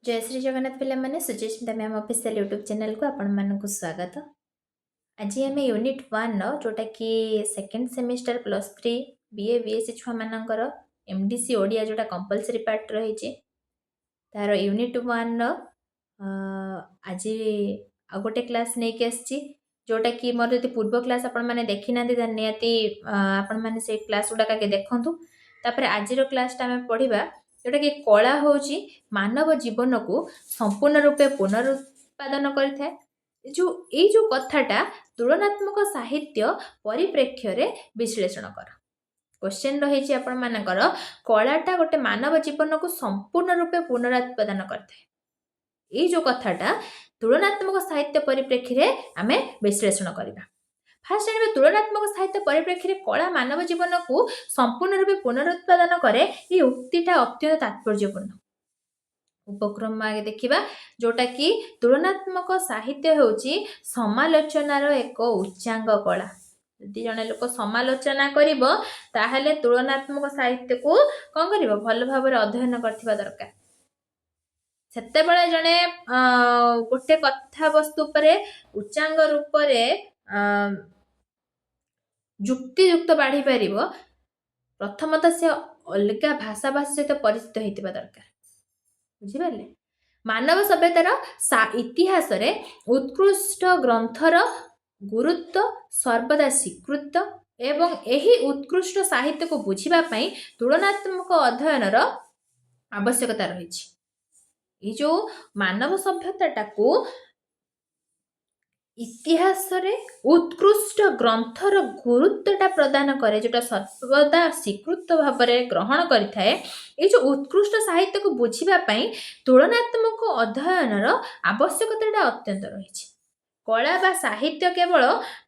जय श्री जगन्नाथ पिला माने Suchismita ma'am official YouTube channel को आपण मानक स्वागत। आज आम यूनिट 1 जोटा कि सेकेंड सेमिस्टर +3 बीए बीएससी छुआ मानकर एमडीसी ओडिया जोटा कंपलसरी पार्ट रही तार यूनिट 1 आज आ गोटे क्लास नहीं के आसी जोटा कि मोर यदि पूर्व क्लास आपण माने देखि ना निहाती आपण माने से क्लास गुडा के देखंतु। तापर आजिर क्लासटा आम पढ़िबा जोटा कि कला होची मानव जीवन को संपूर्ण रूपे पुनरुत्पादन करिथाए। जो कथाटा तुलनात्मक साहित्य परिप्रेक्ष्य रे विश्लेषण कर। क्वेश्चन रही आपण मानकर कलाटा गोटे मानव जीवन को संपूर्ण रूपे पुनरुत्पादन करथाए। ये जो कथाटा तुलनात्मक साहित्य परिप्रेक्षी रे आमे विश्लेषण करबा। फास्ट जानिबा तुलनात्मक साहित्य परिप्रेक्षी रे कला मानव जीवन को संपूर्ण रूपे पुनरुत्पादन करे। ये उक्तिटा अत्यंत तात्पर्यपूर्ण। उपक्रम आगे देखिबा जोटा कि तुलनात्मक साहित्य होची समालोचनार एक उच्चांग कला। यदि जने लोक समालोचना करिवो ताहले तुलनात्मक साहित्य को कोन करिवो भल भाबरे अध्ययन करथिबा दरकार। सेतेबेले जने गोटे कथा वस्तु परे उच्चांग रूप रे युक्तियुक्त बाढ़ी पारिबो प्रथमतः से अलगा भाषा भाषा सहित परिचित होइतिबा दरकार। बुझिपारे मानव सभ्यतार इतिहास रे उत्कृष्ट ग्रंथर गुरुत्व सर्वदा स्वीकृत एवं एही उत्कृष्ट साहित्य को बुझिबा पई तुलनात्मक अध्ययनर आवश्यकता रही। ये जो मानव सभ्यता को इतिहास रे उत्कृष्ट ग्रंथर गुरुत्वटा प्रदान करे जोटा सर्वदा स्वीकृत भाव में ग्रहण करिथाए। ये जो उत्कृष्ट साहित्य को बुझिबा पई तुलनात्मक अध्ययनर आवश्यकता अत्यंत रही। कला बा साहित्य केवल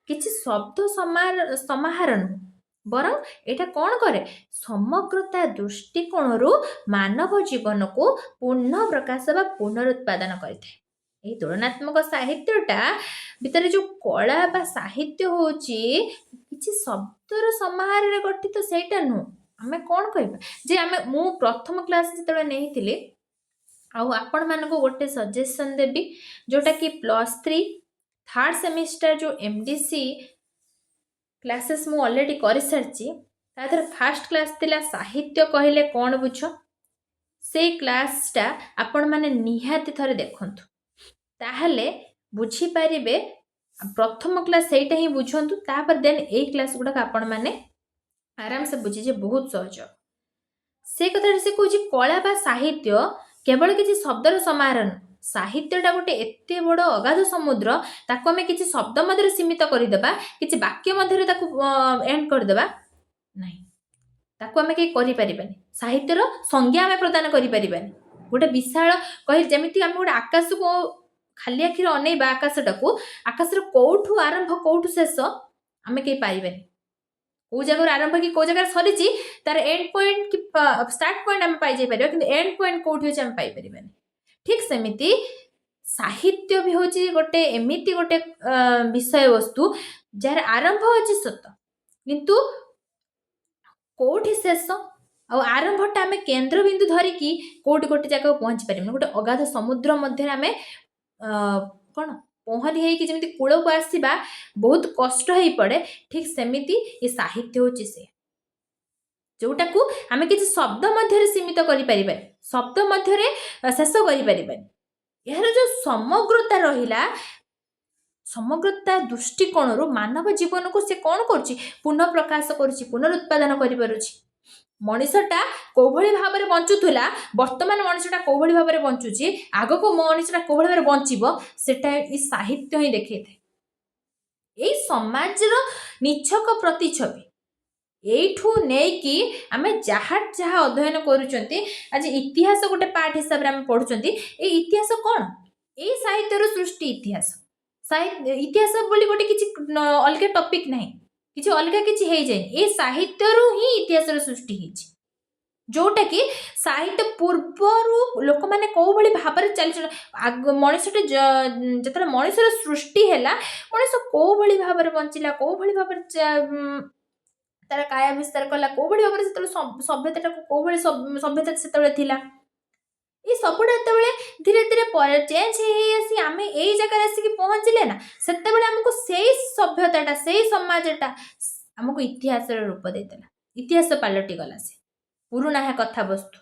किछि शब्द समाहार नुह बरं एटा कौन करे समग्रता दृष्टिकोण मानव जीवन को पुनः प्रकाश बा पुनरुत्पादन करिथाए। ये तुलनात्मक साहित्यटा भितर जो कला बा साहित्य होची किछि शब्दर समाहार रे गठित सेटा नु आमे कोन कहबा जे आमे मु प्रथम क्लास जतले नेहितिले आ आपण मानको गोटे सजेशन देबी जोटा कि +3 थर्ड सेमिस्टर जो एमडीसी क्लासेस मु ऑलरेडी करि सारची तादर फर्स्ट क्लास तिला साहित्य कहले कोन बुझ से क्लासटा आपण माने निहाती थरे देखंतु ताहले बुझी पारिबे। प्रथम क्लास सेटा ही बुझंतु तापर देन ए क्लास गुडा आपण माने आराम से बुझी जे बहुत सहज से कथा से कहूँ कला बा साहित्य केवल किसी शब्दर समारोह साहित्यटा गोटे एते बड़ अगाध समुद्र ताको आमे किसी शब्द मध्य सीमित करदेबा किसी वाक्य मध्य ताको एंड करदेबा नहीं ताको आमे के करि परिबानी साहित्यर संज्ञा आमे प्रदान करि परिबानी। गोटे विशाल कहि जेमिति आमे गोटे आकाश को खाली आखिर अनेबा आकाशटाको आकाशर कोठू आरंभ कोठू शेष आमे के पाइबानी को जगह आरंभ कि को जगह सरीची तार एंड पॉइंट कि स्टार्ट पॉइंट आमे पाइ जाय परिबा किंतु एंड पॉइंट कोठी होची आमे पाइ परिबानी। ठीक सेमिति साहित्य भी होची गोटे एमिति गोटे विषय वस्तु जार आरंभ होची सत किंतु कोठी शेष आ आरंभटा आमे केंद्र बिंदु धरी कि कोठी गोटे जगह पहुंची परिबा गोटे अगाध समुद्र मध्य आमे कौन पहरी है कि जमी कूल को आसवा बहुत कष्ट हो पड़े। ठीक सेमिति ये साहित्य होची से जोटा को आमे किसी शब्द मध्य सीमित करि परिबा शब्द मध्य शेष करि परिबा। यार जो समग्रता रहिला समग्रता दृष्टिकोण मानव जीवन को से कौन करछि पुनः प्रकाश करछि पुनरुत्पादन करि पारुछि। मनीषटा कोभली भाव में बंचुला वर्तमान मनीषटा कोभली भाव में बंचुची आग को मनीषटा कोभली भाव में बंचीबो सेटा ई साहित्य ही देखे थे। ए समाजर निछक प्रतिछवि एठू नै कि आमे जहाँ जहाँ अध्ययन करूचंती आज इतिहास गोटे पाठ हिसाब रे आमे पढुचंती ए इतिहास कोन ए साहित्यर सृष्टि इतिहास साहित्य इतिहास बोली गोटे किछि अलग टॉपिक नहीं किछि अलग किछि हे जाय ए साहित्यरू ही इतिहास सृष्टि हिछि जोटा कि साहित्य पूर्वरु लोक माने को भली भाबरे चली मनीषटे जतरे मनीषर सृष्टि हैला मनीष को भली भाबरे बंचिला को भली भाबरे तार काया विस्तार कला को भली भाबरे सभ्यता को भली सभ्यता सेतले थिला ये सबुटा जेतेबेले धीरे धीरे चेंज आसी आम यही जगह आसिक पहुँचले ना सेतेबेले आमको से सभ्यताटा से समाजटा आमको इतिहास रूप देता इतिहास पलटि गला से पुराणा कथा वस्तु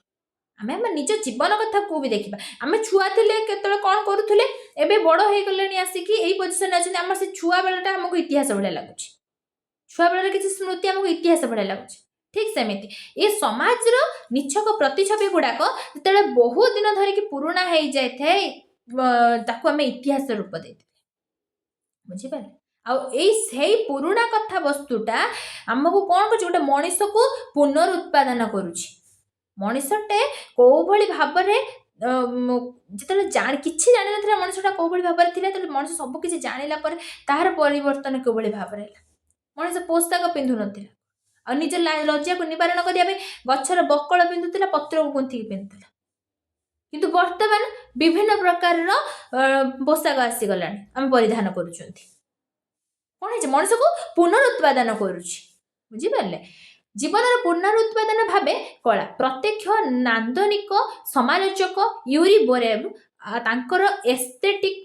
आम आम निज जीवन कथा को भी देखा आम छुआ थे केत कौन करूले एवं बड़ हो गले आसिक यही पोजिशन अच्छे आम से छुआ बेलटा आमको इतिहास भाया लगुच छुआ बेलर किसी स्मृति आमको इतिहास भाया लगुच ठीक सेमती ये समाज निछक प्रतिछवि गुड़ाक जो बहुत दिन धरिकी पुराणा हो जाए आम इतिहास रूप दे बुझीपारे आई पुराणा कथा वस्तुटा आमको कौन कर गोटे मनीष को पुनरुत्पादन करुच्ची मनीषटे कौ भली भाव जो किसी जान ना मनीषटा कौ भली भाव में मनीष सबकि जाना तार परिवर्तन कौ भली भाव मनीष पोशाक पिंधु ना आ निज लज्जा को निवारण करने गचर बकल पिंधुला पत्र को गुंथिक पिंधुला किंतु वर्तमान विभिन्न प्रकार पोशाक आसीगला आम परिधान करुँच कौन है मनीष को पुनरुत्पादन करुच्ची बुझीपारे जीवन पुनरुत्पादन भावे कला प्रत्यक्ष नांदनिक समालोचक यूरी बोरेव तांकर एस्थेटिक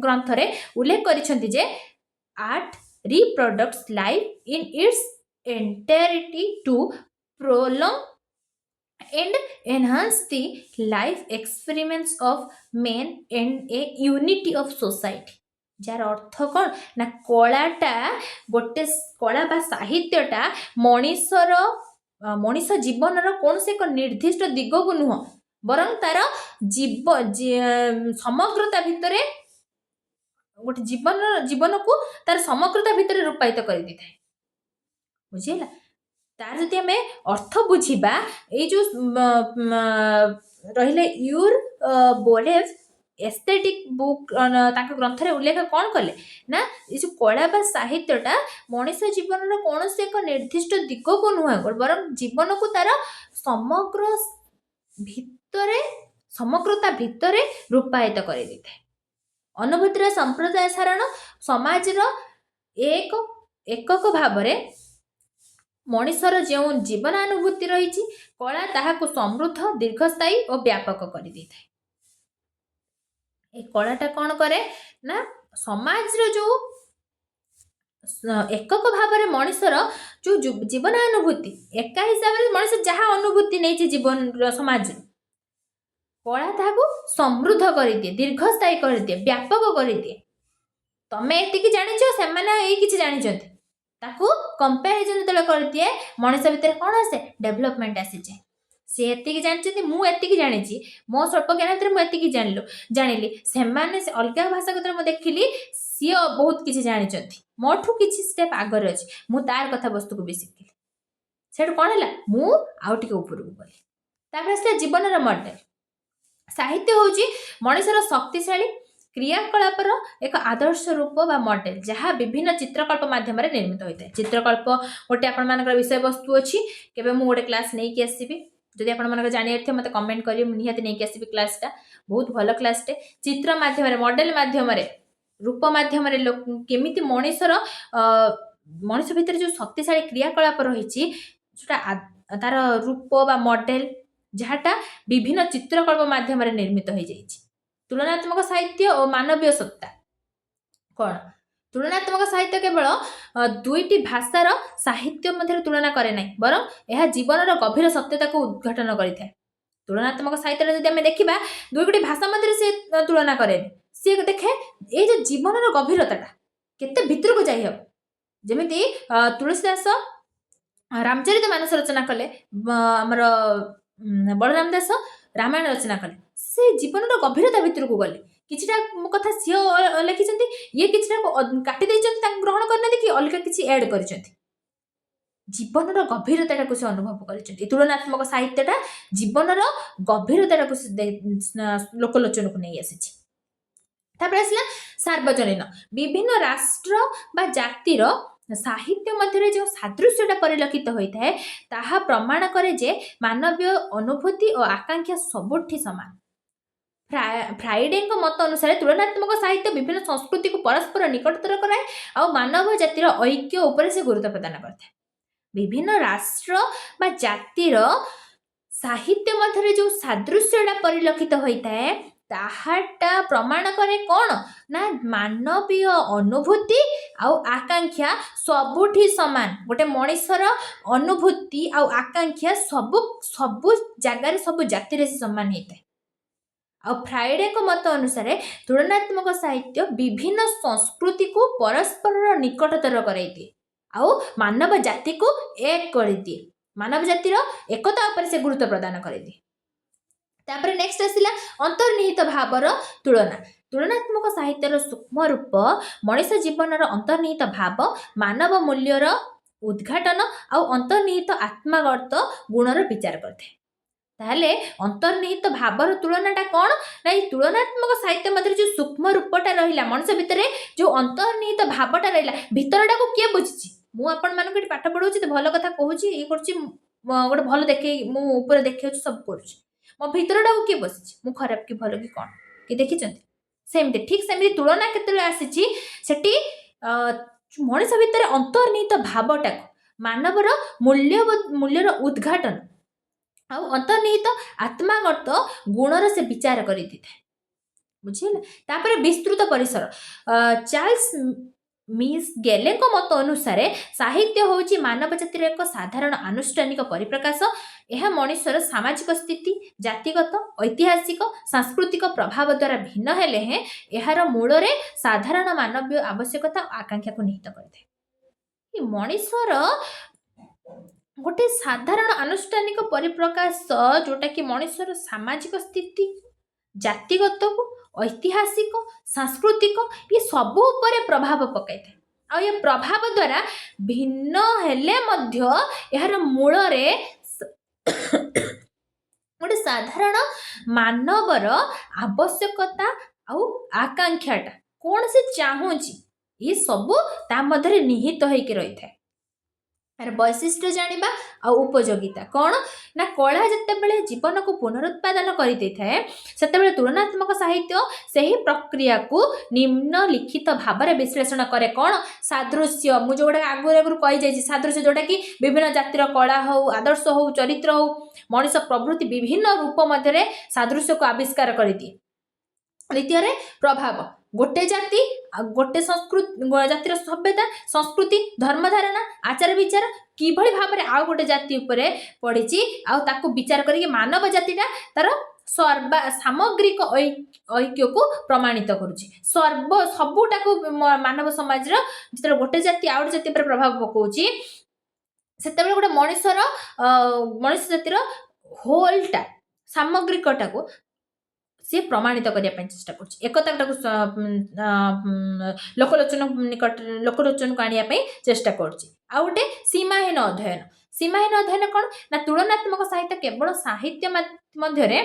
ग्रंथ रे उल्लेख करिसेंती जे art reproduces life in its entirety to prolong and enhance the life experiments of men and a unity of society जार अर्थ कौन ना कलाटा गोटे कला बा साहित्यटा मनीषर मनीष जीवन कौन से एक निर्दिष्ट दिग को नुह बरं तार समग्रता भितर गोटे जीवन को तार समग्रता भितर रूपायित कर दी था बुझीला तार जदि आम अर्थ बुझीबा ये जो रहिले यूर बोरेव एस्थेटिक बुक ग्रंथ रे उल्लेख कौन कले ना ये जो कला बा साहित्यटा मनीष जीवन कौन से एक निर्दिष्ट दिग को नुह बरं जीवन को तार समग्र भितरे समग्रता भितर रूपायित कर दी था अनुभूतिर संप्रदाय सारण समाज एक एकक भाव मनीषर जो जीवनानुभूति रही कला ताहाको समृद्ध दीर्घस्थायी और व्यापक कर दी था ए कलाटा कौन करे ना समाज जो एकक भाव में मनीषर जो जीवनानुभूति एका हिसाब से मनीष जहाँ अनुभूति नहीं जीवन समाज कला ताहाको समृद्ध कर दिए दीर्घस्थायी कर दिए व्यापक कर दिए तमें एति जानी से किसी जानी कंपेरिजन जो कर दिए मनीष भितर कौन आसे डेभलपमेंट आसी जाए सी एति जानते मुझे जानी मो स्वल्प ज्ञान भर मुझे जानी से अलग भाषा को देखिली सी बहुत किसी जानते मोठू किसी स्टेप आगर अच्छी मु तार कथा वस्तु को भी शिखिली से कौन है मुझे ऊपर को गली आसला जीवन मॉडल साहित्य हूँ मनीषर शक्तिशाली क्रियाकलापर एक आदर्श रूप बा मॉडल जहाँ विभिन्न चित्रकल्प माध्यम निर्मित होता है चित्रकल्प गोटे आपण विषय वस्तु अच्छी केवे मु गोटे क्लास नहीं आसबि जदि आप जानिए थे मत कमेंट करिए निहाती नहीं आसबि क्लासटा बहुत भल क्लासटे चित्र माध्यम मॉडल माध्यम रूप माध्यम केमिति मनीषर मनीष भितर जो शक्तिशाली क्रियाकलाप रही जोटा तार रूप बा मॉडल जहाँटा विभिन्न चित्रकल्प माध्यम निर्मित हो जाए तुलनात्मक साहित्य और मानवीय सत्ता कौन तुलनात्मक साहित्य केवल दुईटी भाषार साहित्य मध्य तुलना करे ना बरं यह जीवन गभीर सत्यता को उद्घाटन करें तुलनात्मक साहित्य जब देखा दुईटी भाषा मध्य से तुलना करे सी देखे ये जो जीवन गभीरता केते भितर को जाई जमी तुलसीदास रामचरित मानस रचना कले आमर बलराम दास रामायण रचना कले से जीवन गभीरता भितर को गले किछिटा कथा सी लिखिं ये किछिटा काटी ग्रहण करना कि अलग किसी एड कर जीवन गभीरता को से अनुभव कर तुलनात्मक साहित्यटा जीवन गभीरता को लोकलोचन को नहीं आसी आसला सार्वजनीन विभिन्न राष्ट्र बा जातिर साहित्य मध्य जो सादृश्यटा परिलक्षित होता है ताहा प्रमाण करे जे मानवीय अनुभूति और आकांक्षा सबुठी समान फ्राइडे मत अनुसार तुलनात्मक साहित्य विभिन्न संस्कृति को परस्पर निकटतर कराए और मानव जातिर ऐक्य उपर से गुरुत्व प्रदान करता है विभिन्न राष्ट्र बा जातिर साहित्य मध्य जो सादृश्यटा परिलक्षित होता है ताहाटा प्रमाण करे कौन ना मानवीय अनुभूति आउ आकांक्षा सबुठी समान गोटे मनीषर अनुभूति आउ आकांक्षा सबु सबु जगार सबु जाति से समान होता है। आ फ्राइडे को मत अनुसार तुलनात्मक साहित्य विभिन्न संस्कृति को परस्पर निकटतर कराई दिए आउ मानव जाति को एक कर दिए मानव जातिर एकता उपर से गुरुत्व प्रदान कर दिए। तापर नेक्स्ट आसिला अंतर्निहित भावर तुलना तुलनात्मक साहित्यर सूक्ष्म रूप मनीष जीवनर अंतर्निहित भाव मानव मूल्यर उद्घाटन आउ अंतर्निहित आत्मागत गुणर विचार करते ताहले अंतर्निहित भावर तुलनाटा कौन ना तुलनात्मक साहित्य मध्य जो सूक्ष्म रूपटा रहिला मनुष्य भितर जो अंतर्निहित भावटा रहिला भितरटा को किए बुझिछि मु आपण मानक पाठ पढ़ाऊँ तो भल कथा कहूँ ये गोटे भल देखे मुझे देखा सब करुँच मो भितरटा को किए बसी मु खराब कि भल कि कौन कि देखी सेमती ठीक सेमती तुलना केतले आसी सेठी मनीष भितर अंतर्निहित भावटा मानवर मूल्यर उद्घाटन आ अंतर्निहित आत्मागत गुणर से विचार कर बुझे तापर विस्तृत परिसर चार्ल्स मिस गेले को मत अनुसार साहित्य होची मानव जातिर एक साधारण आनुष्ठानिक परिप्रकाश यह मनुष्यर सामाजिक स्थिति जातिगत ऐतिहासिक सांस्कृतिक प्रभाव द्वारा भिन्न हेले हैं यार मूल साधारण मानवीय आवश्यकता आकांक्षा को निहित करते मनुष्यर गोटे साधारण आनुष्ठानिक परिप्रकाश जोटा कि मनुष्यर सामाजिक स्थिति जातिगत को ऐतिहासिक सांस्कृतिक ये सब उपरे प्रभाव पकाई आ ये प्रभाव द्वारा भिन्न हेले मध्य यार मूल गोटे साधारण मानवर आवश्यकता आउ आकांक्षाटा कौन से चाहूँगी ये सब ता मध्य निहित होकर रही है यार वैशिष्ट्य जानिबा आ उपयोगिता कौन ना कला जितेबाला जीवन को पुनरुत्पादन करते सेतेबाला तुलनात्मक साहित्य सही प्रक्रिया को निम्नलिखित भाव में विश्लेषण करे कौन सादृश्य मुझे जोटा आगुरी आगुरी कही जाइए सादृश्य जोटा कि विभिन्न जातिर कला हो आदर्श हो चरित्र हो मनीष प्रभृति विभिन्न रूप मध्य सादृश्य को आविष्कार कर दिए। द्वितीय प्रभाव गोटे जाति गोटे संस्कृति जातिर सभ्यता संस्कृति धर्मधारणा आचार विचार किभଳି भाव में आउ गोटे जाति उपरे पड़ी आउ विचार करके मानव जातिटा तार सर्व सामग्रिक ऐक्य को प्रमाणित करुच्ची सर्व सबूटा मानव समाज जो गोटे जाति आउ गोटे जाति पर प्रभाव पकाउची सेतेबेले गोटे मनुष्य जातिर होलटा सामग्रिकटा को सी प्रमाणित करने चेष्टा करता लोकलोचन निकट लोकलोचन को आने चेष्टा करोटे सीमाहीन अध्ययन कौन ना तुलनात्मक साहित्य केवल साहित्य मध्य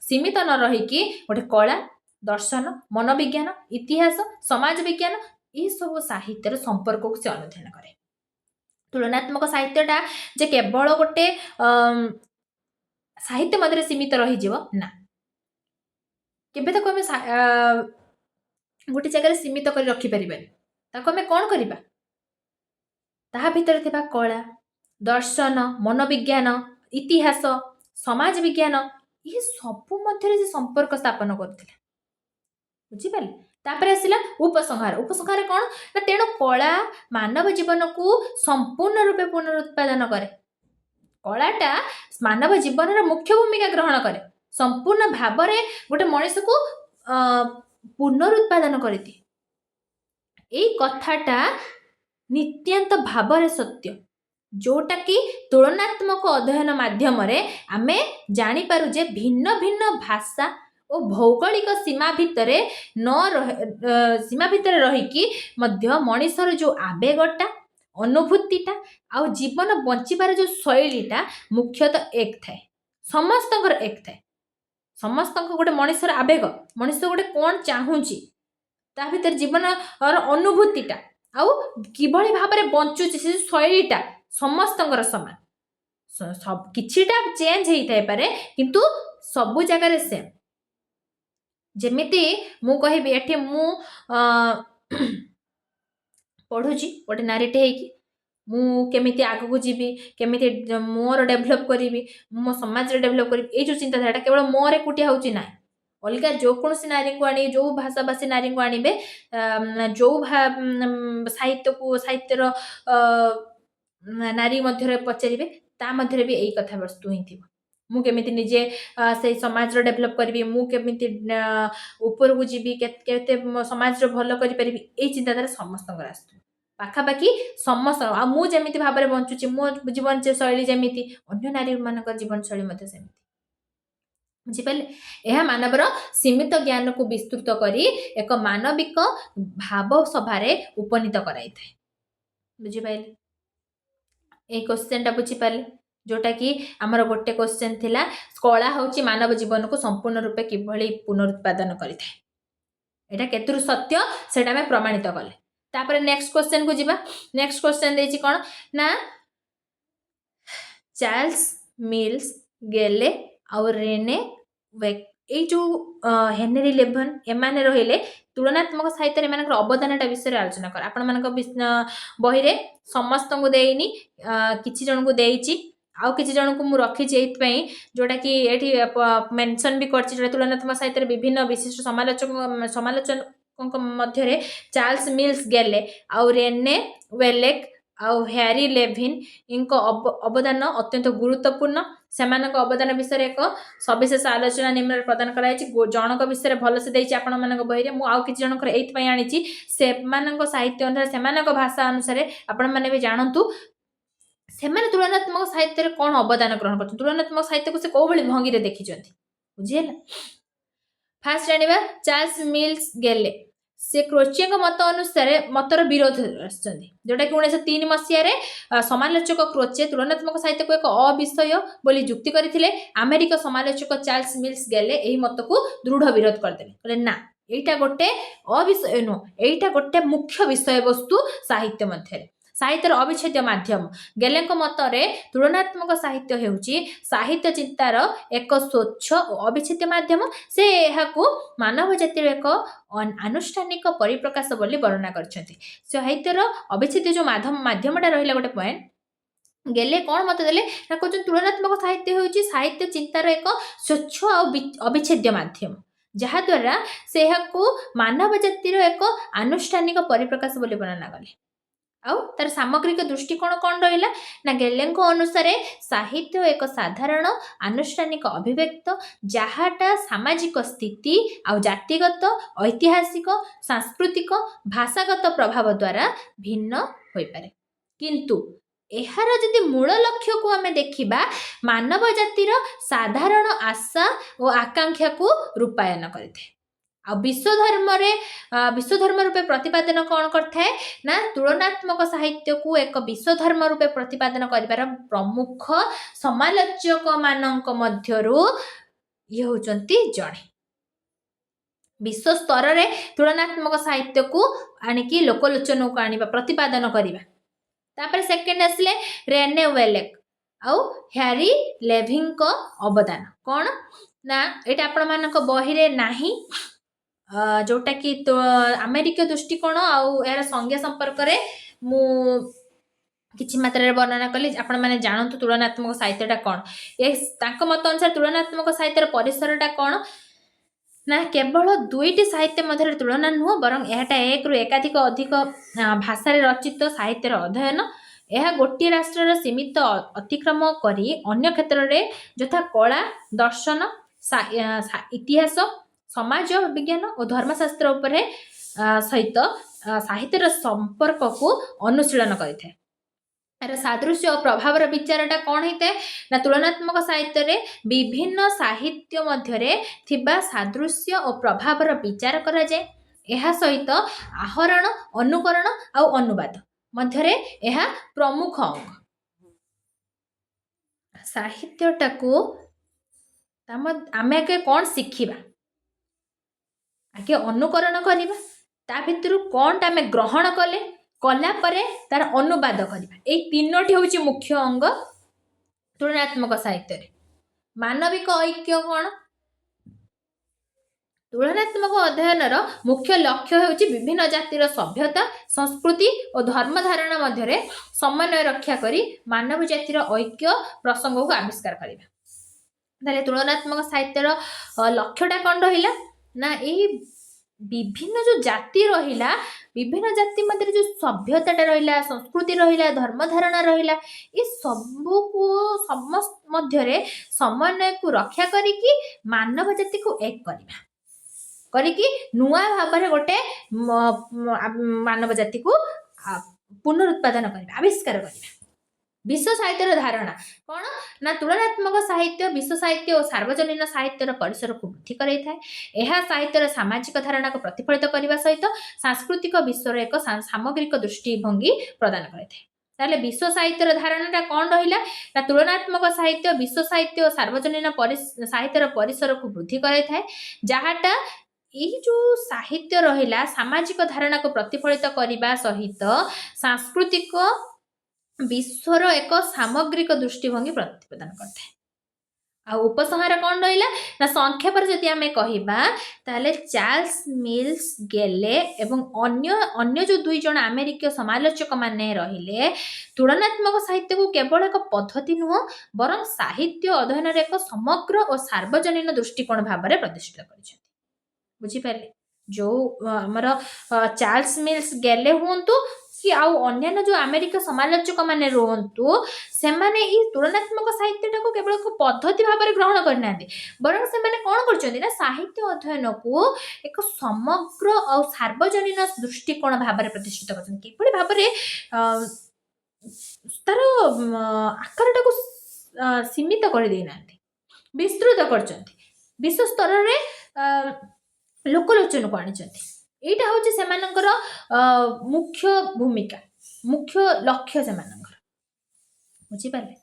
सीमित न रहीकि गोटे कला दर्शन मनोविज्ञान इतिहास समाज विज्ञान ये सब साहित्यर संपर्क को से अध्ययन करे। तुलनात्मक साहित्यटा जे केवल गोटे साहित्य मध्य सीमित रही ना केबे तक आम गोटे जगह सीमित कर रखिपर आम कौन करवा ता भीतर थिबा कला दर्शन मनोविज्ञान इतिहास समाज विज्ञान ये सब मध्य संपर्क स्थापन करते बुझिपारे। तापर आसला उपसंहार कौन ना तेणु कला मानव जीवन को संपूर्ण रूपे पुनरुत्पादन करे कलाटा मानव जीवन मुख्य भूमिका ग्रहण करे संपूर्ण भाव में गोटे मनीष को पुनरुत्पादन करती यही कथाटा नित्यांत भाव में सत्य जोटा कि तुलनात्मक अध्ययन माध्यम आमे जानिपारु जे भिन्न भिन्न भाषा और भौगोलिक सीमा भितर सीमा भितर रहीकि मध्य मनीषर जो आवेगटा अनुभूतिटा आ जीवन बंचिबार जो शैलीटा मुख्यतः एक थाए समस्त एक थाए समस्त गोटे मनीषर आवेग मनीष गोटे कौन चाहूँगी ता भीतर जीवन और अनुभूतिटा आउ किभଳି भाव में बंचुची से शैलीटा समस्तंकर समान सब किछिटा चेंज होता पारे किंतु सबु जगह सेम जेमिति मु कहबी एठी मु पढ़ुची गोटे नारीटे होगी मु केमिति आगको जीवी केमिति मोर डेभलप करी मो समाज डेभलप करी ये जो चिंताधारा केवल मोर एकुटिया होची ना अलग जो कौन नारी को आनी जो भाषाभाषी नारी को आनबे जो साहित्य को साहित्यर नारी मध्य पचारे ता मध्य भी यही कथा वस्तु ही थी मु केमिति निजे से समाज डेभलप करी मु केमिति ऊपर को जीवी केते समाज भल करि परिबी ए चिंताधारा समस्त आसतु पाखापाखि समस्त आ मु जेमिति भाबरे बंचुची मो जीवन शैली जेमिति अन्य नारी मानक जीवन शैली मते सेमिति बुझिपारे यह मानवर सीमित ज्ञान को विस्तृत करी एक मानविक भाव सभारे उपनीत कराई थाए बुझिपारे ए क्वेश्चन टा बुझिपारे जोटा कि आमर गोटे क्वेश्चन थिला कला होची मानव जीवन को संपूर्ण रूपे किभली पुनरुत्पादन करि थाए एटा केतुर सत्य सेटा में प्रमाणित कले तापर नेक्स्ट क्वेश्चन को जीवा नेक्स्ट क्वेश्चन देछि कोन ना चार्ल्स मिल्स गेले और रेने वेक ए जो हेनरी लेभन एमाने रहिले तुलनात्मक साहित्य रे मानकर अवदानटा विषय आलोचना कर आपण मानक बही रे समस्त को देइनी किछि जन को देइची आउ किछि जन को मु रखी जेइत पई जोटा कि एठी मेंशन भी करछि जोटा तुलनात्मक साहित्य रे विभिन्न विशिष्ट समालोचक मध्य रे चार्ल्स मिल्स गेले आउ रेने वेलेक आउ हैरी लेभिन इनको अवदान अत्यंत गुरुत्वपूर्ण सेमानक अवदान विषय एक सविशेष आलोचना निम्न प्रदान कराई जनक विषय भल से देछि आपण मानक बही रे मु आउ किछि जनकर एइत पई आनिछि सेमानक साहित्य अनुसार सेमानक भाषा अनुसार आपण माने भी जानंतु सेमाने तुलनात्मक साहित्य रे कोन अवदान ग्रहण करछन तुलनात्मक साहित्य को से को भली भंगी रे देखिछंती बुझियला फास्ट जानिबा चार्ल्स मिल्स गेले से क्रोचियन मत अनुसार मतर विरोध जोटा कि 1903 मसीह समालोचक क्रोचे तुलनात्मक साहित्य को एक अविषय बोली जुक्ति करथिले अमेरिका समालोचक चार्ल्स मिल्स गेले एही मत को दृढ़ विरोध करदेले कहले ना एटा गोटे अविषय नो एटा गोटे मुख्य विषय वस्तु साहित्य मध्य साहित्यर अविच्छेद्य माध्यम गेलेंक मतरे तुलनात्मक साहित्य हेउची साहित्य चिंतार एक स्वच्छ और अविच्छेद्य माध्यम से एहाकू मानव जातिर एक आनुष्ठानिक परिप्रकाश बोली वर्णना करछथि साहित्यर अविच्छेद्य जो माध्यमटा रहिला गोटे पॉइंट गेले कौन मत देले ना कहउछ तुलनात्मक साहित्य हेउची साहित्य चिंतार एक स्वच्छ और अविच्छेद्य माध्यम जहा द्वारा से एहाकू मानव जातिर एक आनुष्ठानिक परिप्रकाश बोली वर्णना कले आउ तार सामग्रिक दृष्टिकोण कौन रहिला ना गेलेंको अनुसार साहित्य एक साधारण आनुष्ठानिक अभिव्यक्त जहाटा सामाजिक स्थिति आउ जातिगत ऐतिहासिक सांस्कृतिक भाषागत प्रभाव द्वारा भिन्न होई पारे किंतु एहार यदि मूल लक्ष्य को आमे देखिबा मानव जातिर साधारण आशा और आकांक्षा को रूपायन करथे आ विश्व धर्म रूपे प्रतिपादन कौन करथे ना तुलनात्मक साहित्य को एक विश्व धर्म रूपे प्रतिपादन करिवार प्रमुख समालोचक मानक मध्यरु ये होचंती जणे विश्व स्तर रे तुलनात्मक साहित्य को आनिकी लोकलोचन को आनिबा प्रतिपादन करिबा तापर सेकंड आसले रेने वेलेक आउ हैरी लेभिन को अवदान कौन ना एटा आपण मानक बही रे नाही जोटा कि तो अमेरिका दृष्टिकोण आउ यार संज्ञा संपर्क रे मु किछि मात्रा रे वर्णना कली आपण माने जानंतु तुलनात्मक साहित्यटा कोन ए तांको मत अनुसार तुलनात्मक साहित्यर परिसरटा कोन ना केवल दुईटी साहित्य मध्य तुलना नुह बरं एटा एक रु एकाधिक अधिक भाषा रे रचित साहित्यर अध्ययन यह गोटे राष्ट्र सीमित अतिक्रम करी अन्य क्षेत्र रे यथा कला दर्शन इतिहास समाज विज्ञान और धर्मशास्त्र उपरे सहित साहित्यर संपर्क को अनुशीलन करते यार सादृश्य और प्रभाव विचारटा कौन होता है ना तुलनात्मक साहित्य रे विभिन्न साहित्य मध्य थिबा सादृश्य और प्रभाव विचार करा जाए यह सहित आहरण अनुकरण और अनुवाद मध्य यह प्रमुख अंग साहित्यटा को आमे के कौन शिखिबा आगे अनुकरण करिबा ता भितर कोन ता में ग्रहण कले कला परे तार अनुवाद करिबा ए तीनोटी होची मुख्य अंग तुलनात्मक साहित्य रे मानविक ऐक्य कोन ତୁଳନାତ୍ମକ ଅଧ୍ୟୟନର ମୁଖ୍ୟ ଲକ୍ଷ୍ୟ ହେଉଛି ବିଭିନ୍ନ ଜାତିର ସଭ୍ୟତା, ସଂସ୍କୃତି ଓ ଧର୍ମ ଧାରଣା ମଧ୍ୟରେ ସମନ୍ୱୟ ରକ୍ଷା କରି ମାନବ ଜାତିର ଐକ୍ୟ ପ୍ରସଙ୍ଗକୁ ଆବିଷ୍କାର କରିବା। ତାହେଲେ ତୁଳନାତ୍ମକ ସାହିତ୍ୟର ଲକ୍ଷ୍ୟଟା କ'ଣ ରହିଲା ନା ଏହି ବିଭିନ୍ନ ଯେଉଁ ଜାତି ରହିଲା, ବିଭିନ୍ନ ଜାତି ମଧ୍ୟରେ ଯେଉଁ ସଭ୍ୟତାଟା ରହିଲା, ସଂସ୍କୃତି ରହିଲା, ଧର୍ମ ଧାରଣା ରହିଲା, ଏ ସବୁକୁ ସମସ୍ତ ମଧ୍ୟରେ ସମନ୍ୱୟକୁ ରକ୍ଷା କରିକି ମାନବ ଜାତିକୁ ଏକ କରିବା, କରିକି ନୂଆ ଭାବରେ ଗୋଟେ ମାନବ ଜାତିକୁ ପୁନରୁତ୍ପାଦନ କରିବା, ଆବିଷ୍କାର କରିବା। ବିଶ୍ୱ ସାହିତ୍ୟର ଧାରଣା କ'ଣ ନା ତୁଳନାତ୍ମକ ସାହିତ୍ୟ ବିଶ୍ୱ ସାହିତ୍ୟ ଓ ସାର୍ବଜନୀନ ସାହିତ୍ୟର ପରିସରକୁ ବୃଦ୍ଧି କରାଇଥାଏ। ଏହା ସାହିତ୍ୟର ସାମାଜିକ ଧାରଣାକୁ ପ୍ରତିଫଳିତ କରିବା ସହିତ ସାଂସ୍କୃତିକ ବିଶ୍ୱର ଏକ ସାମଗ୍ରିକ ଦୃଷ୍ଟିଭଙ୍ଗୀ ପ୍ରଦାନ କରିଥାଏ। ତାହେଲେ ବିଶ୍ୱ ସାହିତ୍ୟର ଧାରଣାଟା କ'ଣ ରହିଲା ନା ତୁଳନାତ୍ମକ ସାହିତ୍ୟ ବିଶ୍ୱ ସାହିତ୍ୟ ଓ ସାର୍ବଜନୀନ ସାହିତ୍ୟର ପରିସରକୁ ବୃଦ୍ଧି କରାଇଥାଏ, ଯାହାଟା ଏହି ଯେଉଁ ସାହିତ୍ୟ ରହିଲା ସାମାଜିକ ଧାରଣାକୁ ପ୍ରତିଫଳିତ କରିବା ସହିତ ସାଂସ୍କୃତିକ ବିଶ୍ୱର ଏକ ସାମଗ୍ରିକ ଦୃଷ୍ଟିଭଙ୍ଗୀ ପ୍ରତିପାଦନ କରିଥାଏ। ଆଉ ଉପସଂହାର କ'ଣ ରହିଲା ନା ସଂକ୍ଷେପରେ ଯଦି ଆମେ କହିବା ତାହେଲେ ଚାର୍ଲସ ମିଲ୍ସ ଗେଲେ ଏବଂ ଅନ୍ୟ ଯେଉଁ 2 ଜଣ ଆମେରିକୀୟ ସମାଲୋଚକ ମାନେ ରହିଲେ ତୁଳନାତ୍ମକ ସାହିତ୍ୟକୁ କେବଳ ଏକ ପଦ୍ଧତି ନୁହଁ ବରଂ ସାହିତ୍ୟ ଅଧ୍ୟୟନର ଏକ ସମଗ୍ର ଓ ସାର୍ବଜନୀନ ଦୃଷ୍ଟିକୋଣ ଭାବରେ ପ୍ରତିଷ୍ଠିତ କରିଛନ୍ତି। ବୁଝିପାରିଲେ? ଯେଉଁ ଆମର ଚାର୍ଲସ ମିଲ୍ସ ଗେଲେ ହୁଅନ୍ତୁ କି ଆଉ ଅନ୍ୟାନ୍ୟ ଯେଉଁ ଆମେରିକା ସମାଲୋଚକ ମାନେ ରୁହନ୍ତୁ, ସେମାନେ ଏହି ତୁଳନାତ୍ମକ ସାହିତ୍ୟଟାକୁ କେବଳ ଏକ ପଦ୍ଧତି ଭାବରେ ଗ୍ରହଣ କରିନାହାନ୍ତି, ବରଂ ସେମାନେ କ'ଣ କରିଛନ୍ତି ନା ସାହିତ୍ୟ ଅଧ୍ୟୟନକୁ ଏକ ସମଗ୍ର ଆଉ ସାର୍ବଜନୀନ ଦୃଷ୍ଟିକୋଣ ଭାବରେ ପ୍ରତିଷ୍ଠିତ କରିଛନ୍ତି। କିଭଳି ଭାବରେ ତାର ଆକାରଟାକୁ ସୀମିତ କରିଦେଇନାହାନ୍ତି, ବିସ୍ତୃତ କରିଛନ୍ତି, ବିଶ୍ୱ ସ୍ତରରେ ଲୋକଲୋଚନକୁ ଆଣିଛନ୍ତି। ଏଇଟା ହେଉଛି ସେମାନଙ୍କର ମୁଖ୍ୟ ଭୂମିକା, ମୁଖ୍ୟ ଲକ୍ଷ୍ୟ ସେମାନଙ୍କର। ବୁଝିପାରିଲେ?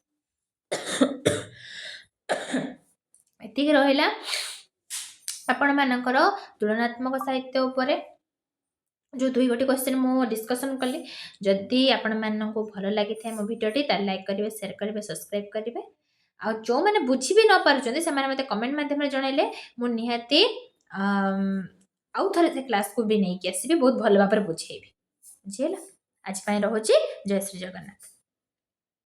ଏତିକି ରହିଲା ଆପଣମାନଙ୍କର ତୁଳନାତ୍ମକ ସାହିତ୍ୟ ଉପରେ ଯେଉଁ 2 କ୍ୱେଶ୍ଚନ୍ ମୁଁ ଡିସ୍କସନ୍ କଲି। ଯଦି ଆପଣମାନଙ୍କୁ ଭଲ ଲାଗିଥାଏ ମୋ ଭିଡ଼ିଓଟି ତାହେଲେ ଲାଇକ୍ କରିବେ, ସେୟାର କରିବେ, ସବସ୍କ୍ରାଇବ୍ କରିବେ। ଆଉ ଯେଉଁମାନେ ବୁଝି ବି ନ ପାରୁଛନ୍ତି ସେମାନେ ମୋତେ କମେଣ୍ଟ ମାଧ୍ୟମରେ ଜଣାଇଲେ ମୁଁ ନିହାତି ଆଉ ଥରେ ସେ କ୍ଲାସ୍କୁ ବି ନେଇକି ଆସିବି, ବହୁତ ଭଲ ଭାବରେ ବୁଝେଇବି। ବୁଝିହେଲା? ଆଜି ପାଇଁ ରହୁଛି। ଜୟ ଶ୍ରୀ ଜଗନ୍ନାଥ।